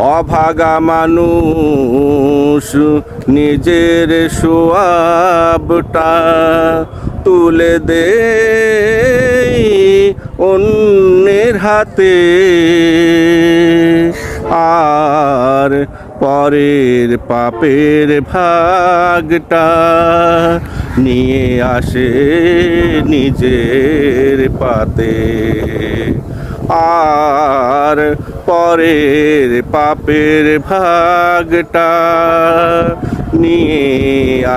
অভাগা মানুষ নিজের সোয়াবটা তুলে দে অন্যের হাতে, আর পরের পাপের ভাগটা নিয়ে আসে নিজের পাতে, আর পরের পাপের ভাগটা নিয়ে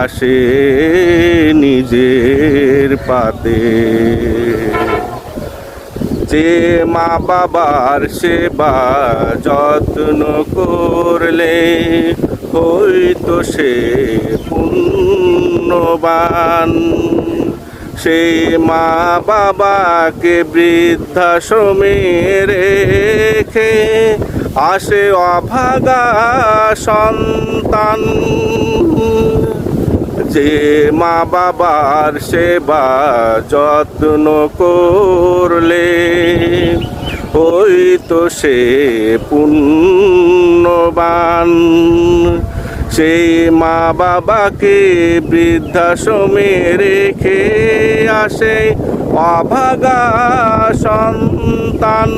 আসে নিজের পাতে। যে মা বাবার সেবা যত্ন করলে হইতো সে পুণ্যবান, সেই মা বাবাকে বৃদ্ধাশ্রমে রেখে আসে অভাগা সন্তান। যে মা বাবার সেবা যত্ন করলে হইতো সে পুণ্যবান, সেই মা বাবাকে বৃদ্ধাশ্রমে রেখে আসে অভাগা সন্তান।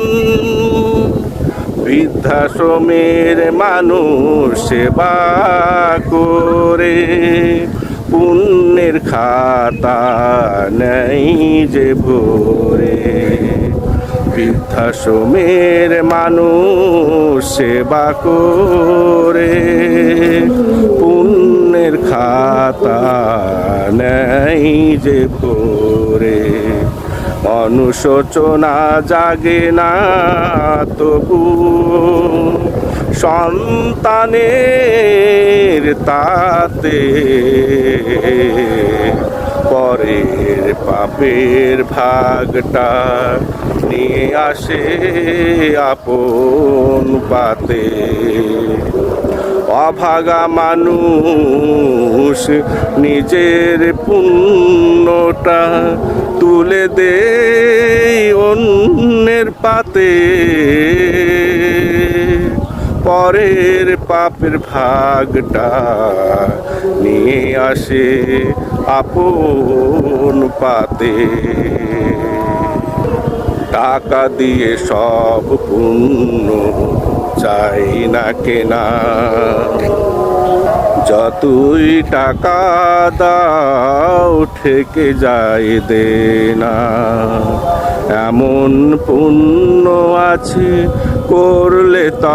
বৃদ্ধাশ্রমের মানুষ সেবা করে পুণ্যের খাতা নেই যে ভরে, বৃদ্ধাশ্রমের মানুষ সেবা করে পুণ্যের খাতা নেই যে ভরে। অনুশোচনা জাগে না তবু সন্তানের তাতে, পরের পাপের ভাগটা নিয়ে আসে আপন পাতে। অভাগা মানুষ নিজের পুণ্যটা তুলে দে অন্যের পাতে, পরের পাপের ভাগটা নিয়ে আসে আপন পাতে। টাকা দিয়ে সব পুণ্য চাই না কেনা, যতই টাকা দাও ঠেকে যায় দে না। এমন পুণ্য আছে করলে তা